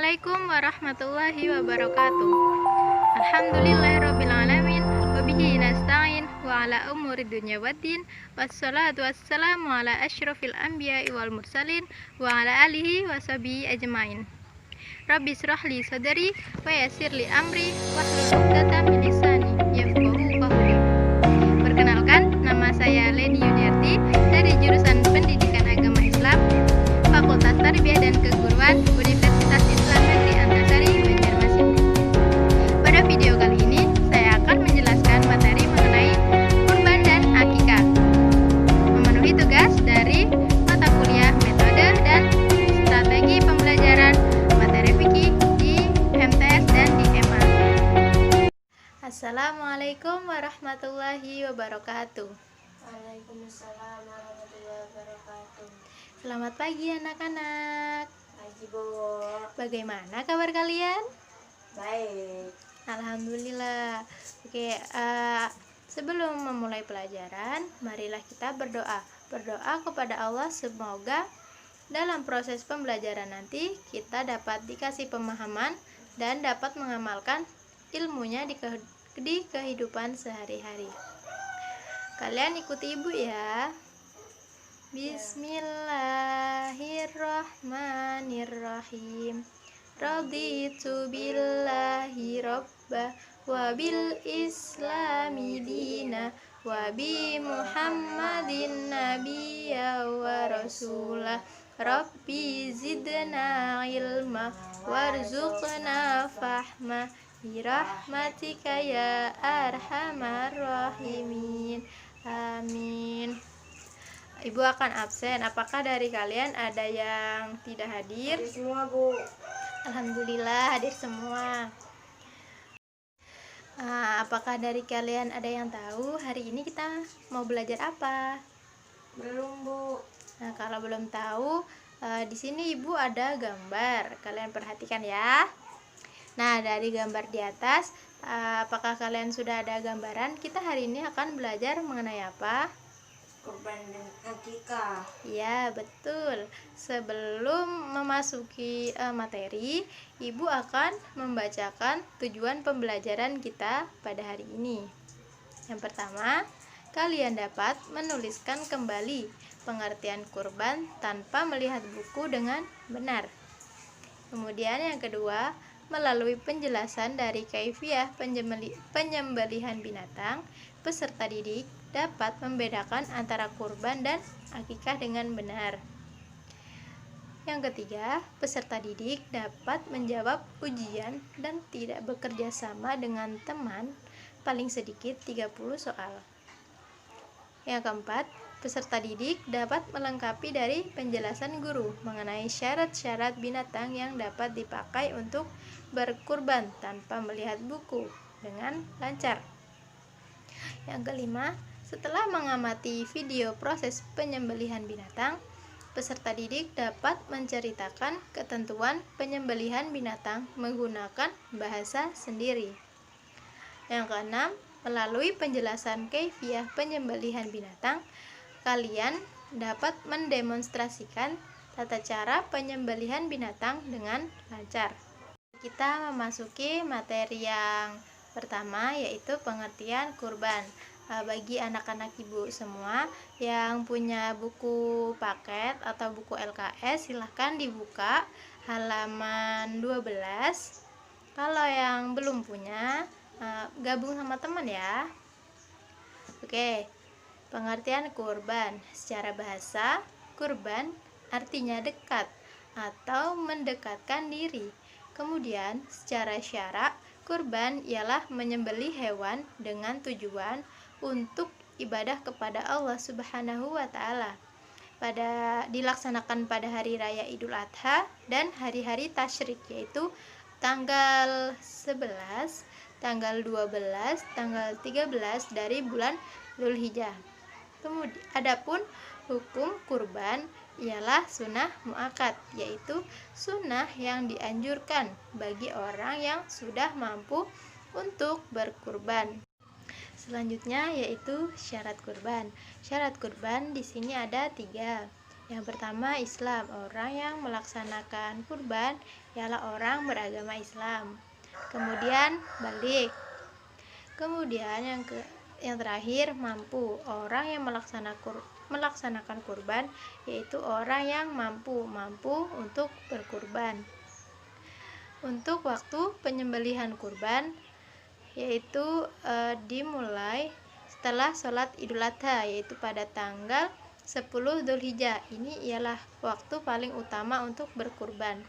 Assalamualaikum warahmatullahi wabarakatuh. Alhamdulillahirrabbilalamin. Wabihi nasta'in wa ala umuri dunya waddin. Wassalatu wassalamu ala ashrafil anbiya'i wal mursalin wa ala alihi wa sahbihi ajmain. Rabbi israh li sadri wa yassir li amri wahlul 'uqdatam min lisani yafqahu qawli. Perkenalkan, nama saya Lady Yuniarti dari jurusan Pendidikan Agama Islam, Fakultas Tarbiyah dan Keguruan Universitas Islam Negeri Antasari, Banjarmasin. Pada video kali ini, saya akan menjelaskan materi mengenai kurban dan akikah. Memenuhi tugas dari mata kuliah metode dan strategi pembelajaran materi fikih di MTS dan di EMA. Assalamualaikum warahmatullahi wabarakatuh. Waalaikumsalam warahmatullahi wabarakatuh. Selamat pagi anak-anak. Pagi, Bu. Bagaimana kabar kalian? Baik. Alhamdulillah. Oke, sebelum memulai pelajaran, marilah kita berdoa. Berdoa kepada Allah semoga dalam proses pembelajaran nanti kita dapat dikasih pemahaman dan dapat mengamalkan ilmunya di kehidupan sehari-hari. Kalian ikuti ibu ya. Bismillahirrahmanirrahim. Raditu billahi robba wa bil islami dina wa bi muhammadin nabiyya wa rasulah. Rabbi zidna ilma warzuqna fahma birahmatika ya arhamar rahimin. Amin. Ibu akan absen. Apakah dari kalian ada yang tidak hadir? Hadir semua, Bu. Alhamdulillah hadir semua. Apakah dari kalian ada yang tahu hari ini kita mau belajar apa? Belum, Bu. Nah, kalau belum tahu, di sini Ibu ada gambar. Kalian perhatikan ya. Nah, dari gambar di atas, apakah kalian sudah ada gambaran? Kita hari ini akan belajar mengenai apa? Kurban dan akikah. Ya, betul. Sebelum memasuki materi, Ibu akan membacakan tujuan pembelajaran kita pada hari ini. Yang pertama, kalian dapat menuliskan kembali pengertian kurban tanpa melihat buku dengan benar. Kemudian yang kedua, melalui penjelasan dari kaifiah penyembelihan binatang, peserta didik dapat membedakan antara kurban dan akikah dengan benar. Yang ketiga, peserta didik dapat menjawab ujian dan tidak bekerja sama dengan teman paling sedikit 30 soal. Yang keempat, peserta didik dapat melengkapi dari penjelasan guru mengenai syarat-syarat binatang yang dapat dipakai untuk berkurban tanpa melihat buku dengan lancar. Yang kelima, setelah mengamati video proses penyembelihan binatang, peserta didik dapat menceritakan ketentuan penyembelihan binatang menggunakan bahasa sendiri. Yang keenam, melalui penjelasan kaifiah penyembelihan binatang, kalian dapat mendemonstrasikan tata cara penyembelihan binatang dengan lancar. Kita memasuki materi yang pertama, yaitu pengertian kurban. Bagi anak-anak ibu semua yang punya buku paket atau buku LKS, silahkan dibuka halaman 12. Kalau yang belum punya, gabung sama teman ya. Oke, pengertian kurban. Secara bahasa, kurban artinya dekat atau mendekatkan diri. Kemudian, secara syara, kurban ialah menyembelih hewan dengan tujuan untuk ibadah kepada Allah Subhanahu wa Ta'ala. Dilaksanakan pada hari raya Idul Adha dan hari-hari tasyrik, yaitu tanggal 11, tanggal 12, tanggal 13 dari bulan Dzulhijjah. Kemudian adapun hukum kurban ialah sunnah muakkad, yaitu sunnah yang dianjurkan bagi orang yang sudah mampu untuk berkurban. Selanjutnya yaitu syarat kurban. Syarat kurban di sini ada 3. Yang pertama Islam. Orang yang melaksanakan kurban ialah orang beragama Islam. Kemudian balik. Kemudian yang terakhir mampu, orang yang melaksanakan kurban, yaitu orang yang mampu untuk berkurban. Untuk waktu penyembelihan kurban yaitu dimulai setelah sholat Idul Adha, yaitu pada tanggal 10 Dzulhijjah. Ini ialah waktu paling utama untuk berkurban.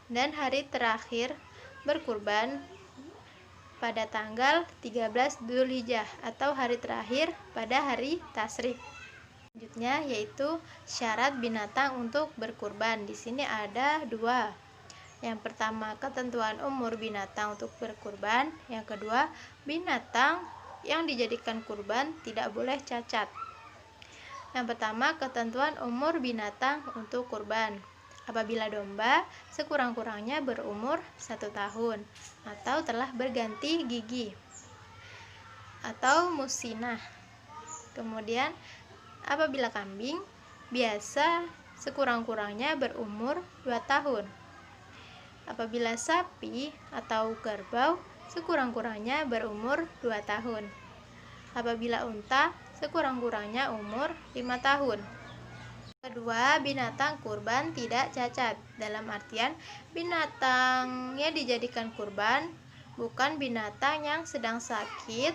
Dan hari terakhir berkurban pada tanggal 13 Dzulhijjah atau hari terakhir pada hari tasyrik. Selanjutnya yaitu syarat binatang untuk berkurban. Di sini ada 2. Yang pertama, ketentuan umur binatang untuk berkurban. Yang kedua, binatang yang dijadikan kurban tidak boleh cacat. Yang pertama, ketentuan umur binatang untuk kurban. Apabila domba sekurang-kurangnya berumur 1 tahun atau telah berganti gigi atau musinah. Kemudian apabila kambing biasa sekurang-kurangnya berumur 2 tahun. Apabila sapi atau kerbau sekurang-kurangnya berumur 2 tahun. Apabila unta sekurang-kurangnya umur 5 tahun. Kedua, binatang kurban tidak cacat. Dalam artian binatangnya dijadikan kurban bukan binatang yang sedang sakit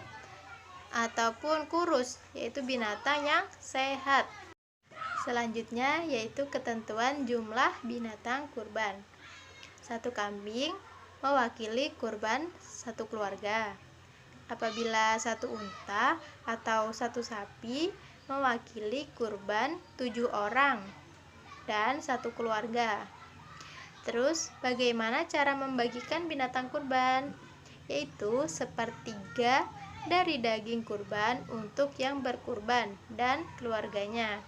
ataupun kurus, yaitu binatang yang sehat. Selanjutnya yaitu ketentuan jumlah binatang kurban. 1 kambing mewakili kurban 1 keluarga. Apabila 1 unta atau 1 sapi mewakili kurban 7 orang dan 1 keluarga. Terus bagaimana cara membagikan binatang kurban? Yaitu sepertiga dari daging kurban untuk yang berkurban dan keluarganya.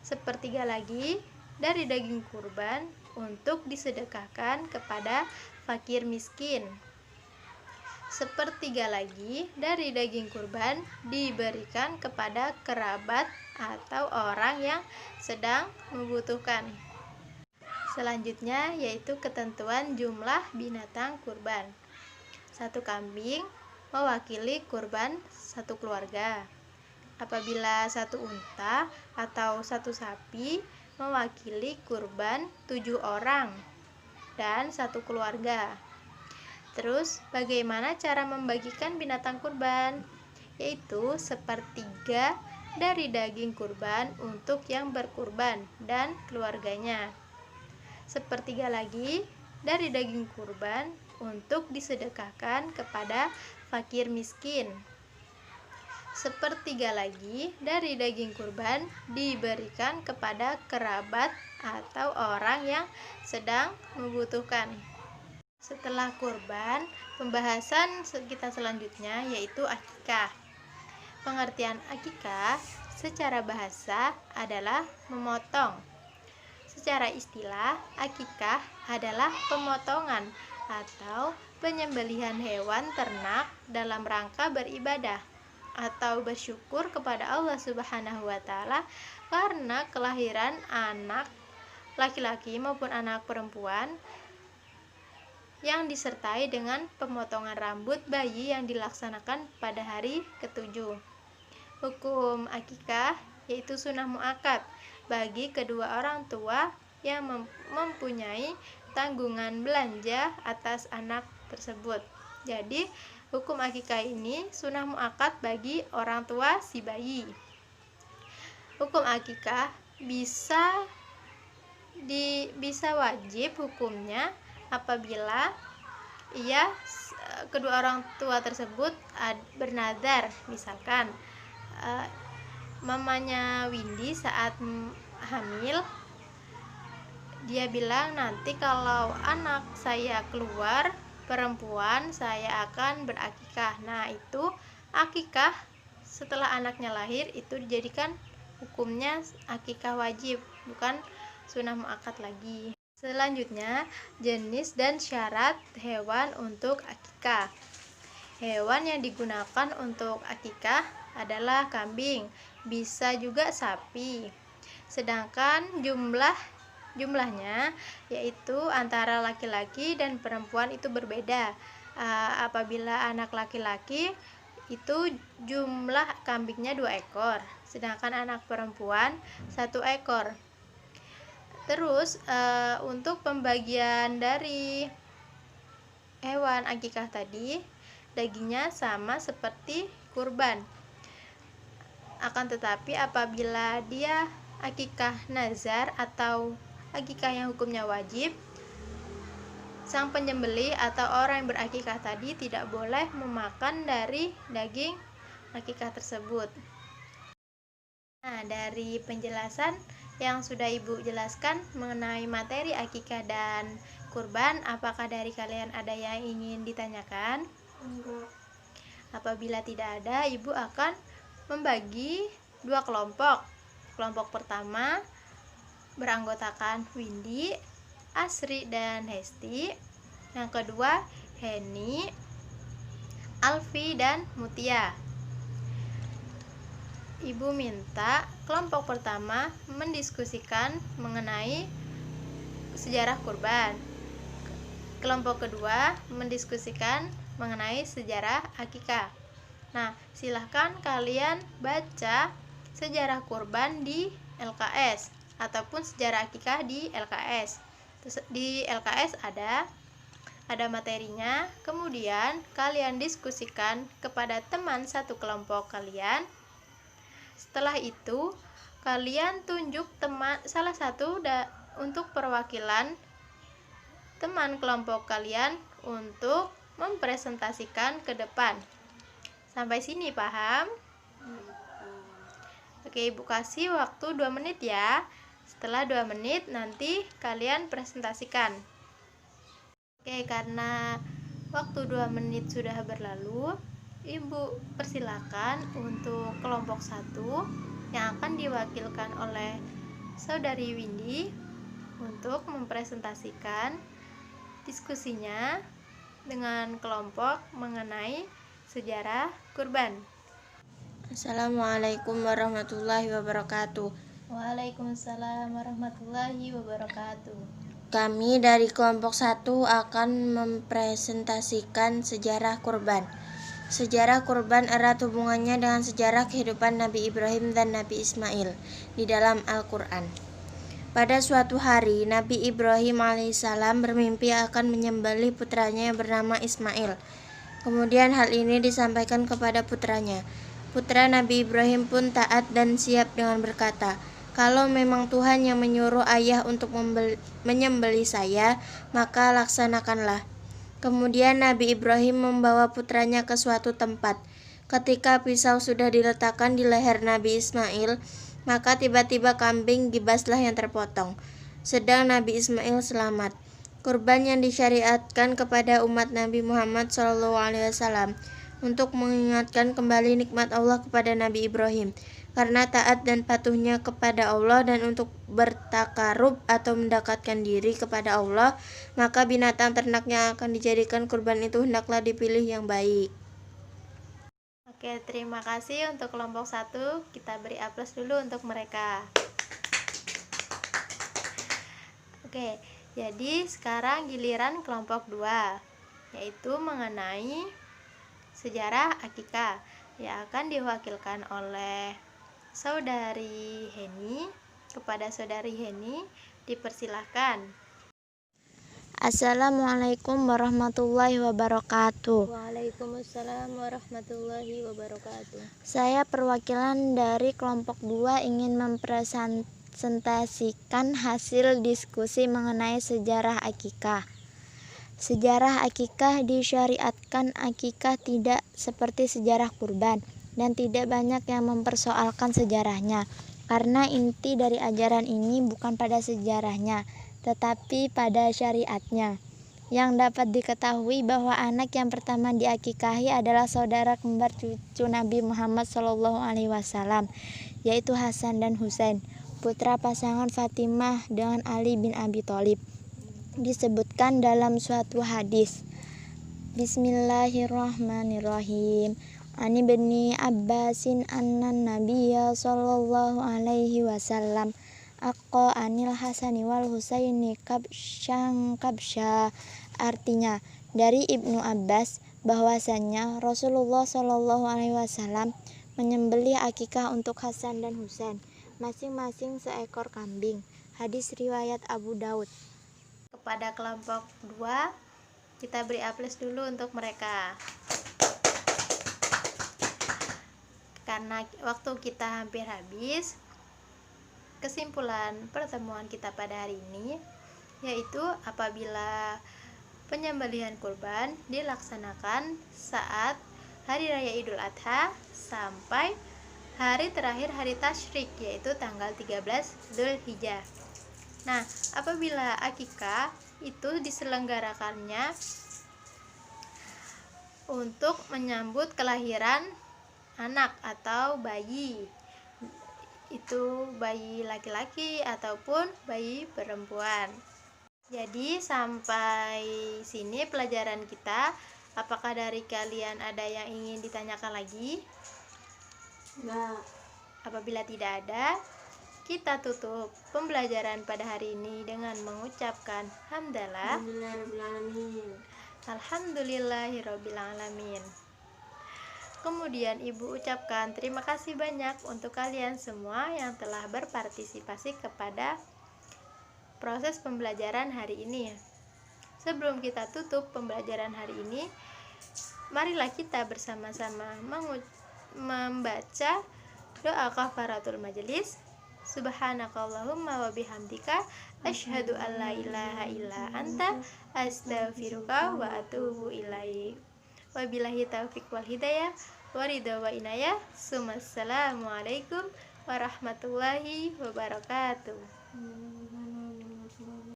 Sepertiga lagi dari daging kurban untuk disedekahkan kepada fakir miskin. Sepertiga lagi dari daging kurban diberikan kepada kerabat atau orang yang sedang membutuhkan. Selanjutnya yaitu ketentuan jumlah binatang kurban. 1 kambing mewakili kurban 1 keluarga. Apabila 1 unta atau 1 sapi mewakili kurban 7 orang dan 1 keluarga. Terus bagaimana cara membagikan binatang kurban? Yaitu sepertiga dari daging kurban untuk yang berkurban dan keluarganya. Sepertiga lagi dari daging kurban untuk disedekahkan kepada fakir miskin. Sepertiga lagi dari daging kurban diberikan kepada kerabat atau orang yang sedang membutuhkan. Setelah kurban, pembahasan kita selanjutnya yaitu akikah. Pengertian akikah secara bahasa adalah memotong. Secara istilah, akikah adalah pemotongan atau penyembelihan hewan ternak dalam rangka beribadah atau bersyukur kepada Allah Subhanahu wa Ta'ala karena kelahiran anak laki-laki maupun anak perempuan yang disertai dengan pemotongan rambut bayi yang dilaksanakan pada hari ke-7. Hukum akikah yaitu sunnah muakkad bagi kedua orang tua yang mempunyai tanggungan belanja atas anak tersebut. Jadi hukum akikah ini sunnah muakkad bagi orang tua si bayi. Hukum akikah bisa wajib hukumnya apabila kedua orang tua tersebut bernazar. Misalkan mamanya Windy saat hamil, dia bilang nanti kalau anak saya keluar perempuan saya akan berakikah. Nah, itu akikah setelah anaknya lahir itu dijadikan hukumnya akikah wajib, bukan sunnah muakkad lagi. Selanjutnya, jenis dan syarat hewan untuk akikah. Hewan yang digunakan untuk akikah adalah kambing, bisa juga sapi. Sedangkan jumlah jumlahnya, yaitu antara laki-laki dan perempuan itu berbeda. Apabila anak laki-laki itu jumlah kambingnya 2 ekor, sedangkan anak perempuan 1 ekor. Terus untuk pembagian dari hewan akikah tadi, dagingnya sama seperti kurban. Akan tetapi apabila dia akikah nazar atau akikah yang hukumnya wajib, sang penyembelih atau orang yang berakikah tadi tidak boleh memakan dari daging akikah tersebut. Nah, dari penjelasan yang sudah Ibu jelaskan mengenai materi akikah dan kurban, apakah dari kalian ada yang ingin ditanyakan? Enggak. Apabila tidak ada, Ibu akan membagi 2 kelompok. Kelompok pertama beranggotakan Windy, Asri, dan Hesti. Yang kedua Heni, Alfi, dan Mutia. Ibu minta kelompok pertama mendiskusikan mengenai sejarah kurban. Kelompok kedua mendiskusikan mengenai sejarah akikah. Nah, silahkan kalian baca sejarah kurban di LKS ataupun sejarah akikah di LKS. Terus di LKS ada materinya, kemudian kalian diskusikan kepada teman satu kelompok kalian. Setelah itu, kalian tunjuk teman salah satu untuk perwakilan teman kelompok kalian untuk mempresentasikan ke depan. Sampai sini paham? Oke, Ibu kasih waktu 2 menit ya. Setelah 2 menit nanti kalian presentasikan. Oke, karena waktu 2 menit sudah berlalu, Ibu persilakan untuk kelompok 1 yang akan diwakilkan oleh Saudari Windy untuk mempresentasikan diskusinya dengan kelompok mengenai sejarah kurban. Assalamualaikum warahmatullahi wabarakatuh. Waalaikumsalam warahmatullahi wabarakatuh. Kami dari kelompok 1 akan mempresentasikan sejarah kurban. Sejarah kurban erat hubungannya dengan sejarah kehidupan Nabi Ibrahim dan Nabi Ismail di dalam Al-Quran. Pada suatu hari, Nabi Ibrahim alaihissalam bermimpi akan menyembelih putranya yang bernama Ismail. Kemudian hal ini disampaikan kepada putranya. Putra Nabi Ibrahim pun taat dan siap dengan berkata, "Kalau memang Tuhan yang menyuruh ayah untuk menyembelih saya, maka laksanakanlah." Kemudian Nabi Ibrahim membawa putranya ke suatu tempat. Ketika pisau sudah diletakkan di leher Nabi Ismail, maka tiba-tiba kambing gibaslah yang terpotong. Sedang Nabi Ismail selamat. Kurban yang disyariatkan kepada umat Nabi Muhammad SAW untuk mengingatkan kembali nikmat Allah kepada Nabi Ibrahim karena taat dan patuhnya kepada Allah, dan untuk bertakarub atau mendekatkan diri kepada Allah, maka binatang ternak yang akan dijadikan kurban itu hendaklah dipilih yang baik. Oke, terima kasih untuk kelompok 1. Kita beri aplaus dulu untuk mereka. Oke, jadi sekarang giliran kelompok 2, yaitu mengenai sejarah akikah yang akan diwakilkan oleh Saudari Heni. Kepada Saudari Heni dipersilahkan. Assalamualaikum warahmatullahi wabarakatuh. Waalaikumsalam warahmatullahi wabarakatuh. Saya perwakilan dari kelompok 2 ingin mempresentasikan hasil diskusi mengenai sejarah akikah. Sejarah akikah disyariatkan. Akikah tidak seperti sejarah kurban dan tidak banyak yang mempersoalkan sejarahnya, karena inti dari ajaran ini bukan pada sejarahnya, tetapi pada syariatnya. Yang dapat diketahui bahwa anak yang pertama diakikahi adalah saudara kembar cucu Nabi Muhammad SAW, yaitu Hasan dan Husain, putra pasangan Fatimah dengan Ali bin Abi Thalib. Disebutkan dalam suatu hadis, Bismillahirrahmanirrahim. Ani bin Abbasin anna Nabiyya sallallahu alaihi wasallam aqqa anil Hasani wal Husaini kabsyang kabsya. Artinya, dari Ibnu Abbas bahwasannya Rasulullah Shallallahu Alaihi Wasallam menyembelih akikah untuk Hasan dan Husain, masing-masing seekor kambing. Hadis riwayat Abu Daud. Kepada kelompok 2, kita beri aplaus dulu untuk mereka. Karena waktu kita hampir habis, kesimpulan pertemuan kita pada hari ini yaitu apabila penyembelihan kurban dilaksanakan saat hari raya Idul Adha sampai hari terakhir hari tasyrik, yaitu tanggal 13 Dzulhijjah. Nah, apabila akikah itu diselenggarakannya untuk menyambut kelahiran anak atau bayi, itu bayi laki-laki ataupun bayi perempuan. Jadi sampai sini pelajaran kita. Apakah dari kalian ada yang ingin ditanyakan lagi? Enggak. Apabila tidak ada, kita tutup pembelajaran pada hari ini dengan mengucapkan hamdalah alhamdulillahirabbil alamin. Kemudian Ibu ucapkan terima kasih banyak untuk kalian semua yang telah berpartisipasi kepada proses pembelajaran hari ini. Sebelum kita tutup pembelajaran hari ini, marilah kita bersama-sama membaca doa kafaratul majelis. Subhanakallahumma wa bihamdika asyhadu an la ilaha illa anta astaghfiruka wa atubu ilaik. Wabillahi taufiq wal hidayah waridha wa inayah. Assalamualaikum warahmatullahi wabarakatuh.